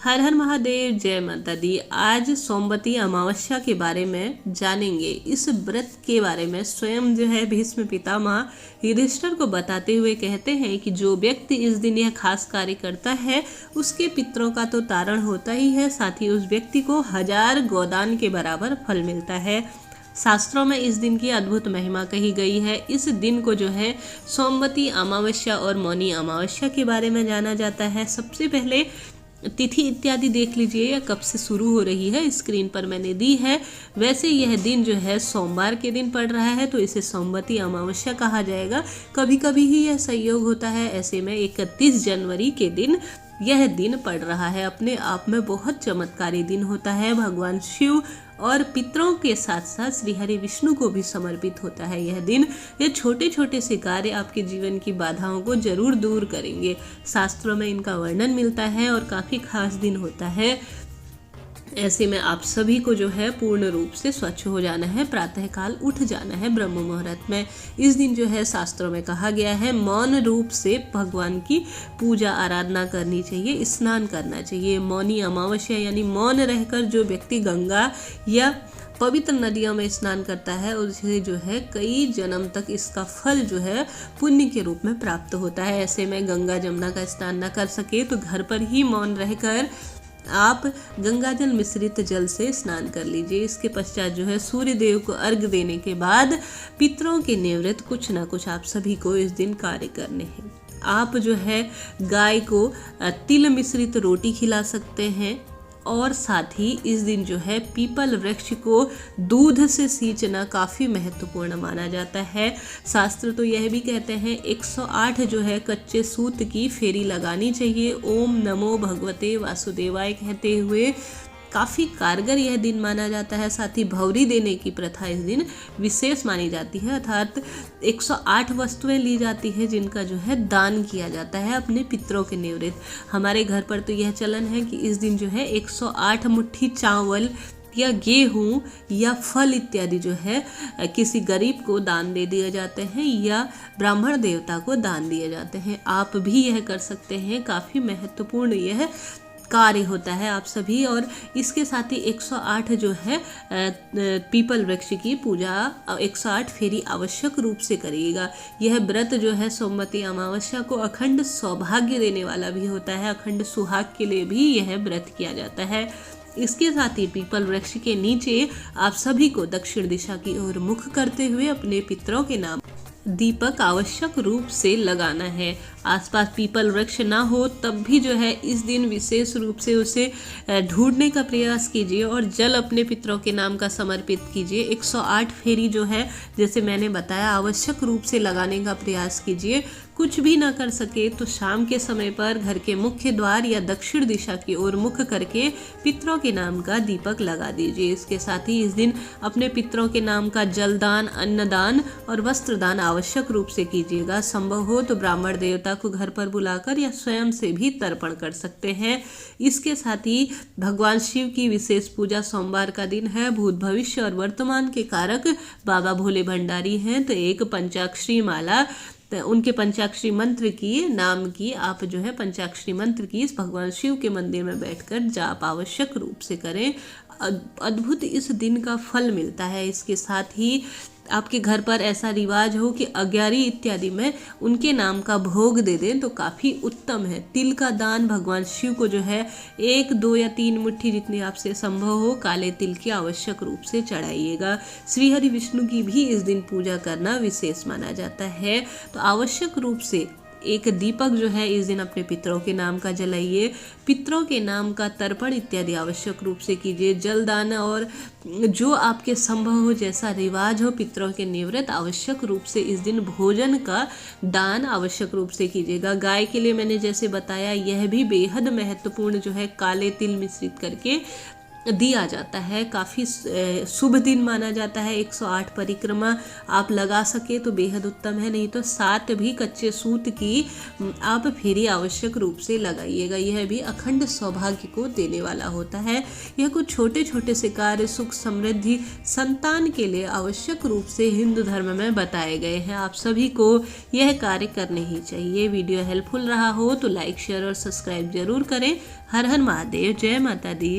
हर हर महादेव, जय माता दी। आज सोमवती अमावस्या के बारे में जानेंगे। इस व्रत के बारे में स्वयं जो है भीष्म पितामह युधिष्ठिर को बताते हुए कहते हैं कि जो व्यक्ति इस दिन यह खास कार्य करता है उसके पितरों का तो तारण होता ही है, साथ ही उस व्यक्ति को 1000 गोदान के बराबर फल मिलता है। शास्त्रों में इस दिन की अद्भुत महिमा कही गई है। इस दिन को जो है सोमवती अमावस्या और मौनी अमावस्या के बारे में जाना जाता है। सबसे पहले तिथि इत्यादि देख लीजिए या कब से शुरू हो रही है, स्क्रीन पर मैंने दी है। वैसे यह दिन जो है सोमवार के दिन पड़ रहा है तो इसे सोमवती अमावस्या कहा जाएगा। कभी कभी ही यह संयोग होता है, ऐसे में 31 जनवरी के दिन यह दिन पड़ रहा है। अपने आप में बहुत चमत्कारी दिन होता है। भगवान शिव और पितरों के साथ साथ श्री हरि विष्णु को भी समर्पित होता है यह दिन। ये छोटे छोटे से कार्य आपके जीवन की बाधाओं को जरूर दूर करेंगे। शास्त्रों में इनका वर्णन मिलता है और काफ़ी खास दिन होता है। ऐसे में आप सभी को जो है पूर्ण रूप से स्वच्छ हो जाना है, प्रातःकाल उठ जाना है ब्रह्म मुहूर्त में। इस दिन जो है शास्त्रों में कहा गया है मौन रूप से भगवान की पूजा आराधना करनी चाहिए, स्नान करना चाहिए। मौनी अमावस्या यानी मौन रहकर जो व्यक्ति गंगा या पवित्र नदियों में स्नान करता है उसे जो है कई जन्म तक इसका फल जो है पुण्य के रूप में प्राप्त होता है। ऐसे में गंगा जमुना का स्नान न कर सके तो घर पर ही मौन रहकर आप गंगाजल मिश्रित जल से स्नान कर लीजिए। इसके पश्चात जो है सूर्य देव को अर्घ्य देने के बाद पितरों के निवृत्त कुछ ना कुछ आप सभी को इस दिन कार्य करने हैं। आप जो है गाय को तिल मिश्रित रोटी खिला सकते हैं और साथ ही इस दिन जो है पीपल वृक्ष को दूध से सींचना काफ़ी महत्वपूर्ण माना जाता है। शास्त्र तो यह भी कहते हैं 108 जो है कच्चे सूत की फेरी लगानी चाहिए ओम नमो भगवते वासुदेवाय कहते हुए। काफ़ी कारगर यह दिन माना जाता है। साथ ही भौरी देने की प्रथा इस दिन विशेष मानी जाती है, अर्थात 108 वस्तुएं ली जाती है जिनका जो है दान किया जाता है अपने पितरों के निवृत्त। हमारे घर पर तो यह चलन है कि इस दिन जो है 108 मुट्ठी चावल या गेहूं या फल इत्यादि जो है किसी गरीब को दान दे दिए जाते हैं या ब्राह्मण देवता को दान दिए जाते हैं। आप भी यह कर सकते हैं। काफ़ी महत्वपूर्ण यह कार्य होता है आप सभी। और इसके साथ ही 108 जो है पीपल वृक्ष की पूजा 108 फेरी आवश्यक रूप से करिएगा। यह व्रत जो है सोमवती अमावस्या को अखंड सौभाग्य देने वाला भी होता है। अखंड सुहाग के लिए भी यह व्रत किया जाता है। इसके साथ ही पीपल वृक्ष के नीचे आप सभी को दक्षिण दिशा की ओर मुख करते हुए अपने पितरों के नाम दीपक आवश्यक रूप से लगाना है। आसपास पीपल वृक्ष ना हो तब भी जो है इस दिन विशेष रूप से उसे ढूंढने का प्रयास कीजिए और जल अपने पितरों के नाम का समर्पित कीजिए। 108 फेरी जो है जैसे मैंने बताया आवश्यक रूप से लगाने का प्रयास कीजिए। कुछ भी ना कर सके तो शाम के समय पर घर के मुख्य द्वार या दक्षिण दिशा की ओर मुख करके पितरों के नाम का दीपक लगा दीजिए। इसके साथ ही इस दिन अपने पितरों के नाम का जलदान, अन्नदान और वस्त्रदान आवश्यक रूप से कीजिएगा। संभव हो तो ब्राह्मण देवता को घर पर बुलाकर या स्वयं से भी तर्पण कर सकते हैं। इसके साथ ही भगवान शिव की विशेष पूजा सोमवार का दिन है। भूत भविष्य और वर्तमान के कारक बाबा भोले भंडारी हैं तो एक पंचाक्षरी माला उनके पंचाक्षरी मंत्र की नाम की आप जो है पंचाक्षरी मंत्र की इस भगवान शिव के मंदिर में बैठकर जाप आवश्यक रूप से करें। अद्भुत इस दिन का फल मिलता है। इसके साथ ही आपके घर पर ऐसा रिवाज हो कि अग्यारी इत्यादि में उनके नाम का भोग दे दें तो काफ़ी उत्तम है। तिल का दान भगवान शिव को जो है 1, 2 या 3 मुट्ठी जितनी आपसे संभव हो काले तिल की आवश्यक रूप से चढ़ाइएगा। श्री हरि विष्णु की भी इस दिन पूजा करना विशेष माना जाता है तो आवश्यक रूप से एक दीपक जो है इस दिन अपने पितरों के नाम का जलाइए। पितरों के नाम का तर्पण इत्यादि आवश्यक रूप से कीजिए। जलदान और जो आपके संभव हो जैसा रिवाज हो पितरों के निवृत्त आवश्यक रूप से इस दिन भोजन का दान आवश्यक रूप से कीजिएगा। गाय के लिए मैंने जैसे बताया यह भी बेहद महत्वपूर्ण जो है काले तिल मिश्रित करके दिया जाता है। काफ़ी शुभ दिन माना जाता है। 108 परिक्रमा आप लगा सके तो बेहद उत्तम है, नहीं तो 7 भी कच्चे सूत की आप फेरी आवश्यक रूप से लगाइएगा। यह भी अखंड सौभाग्य को देने वाला होता है। यह कुछ छोटे छोटे से कार्य सुख समृद्धि संतान के लिए आवश्यक रूप से हिंदू धर्म में बताए गए हैं। आप सभी को यह कार्य करने ही चाहिए। वीडियो हेल्पफुल रहा हो तो लाइक शेयर और सब्सक्राइब जरूर करें। हर हर महादेव, जय माता दी।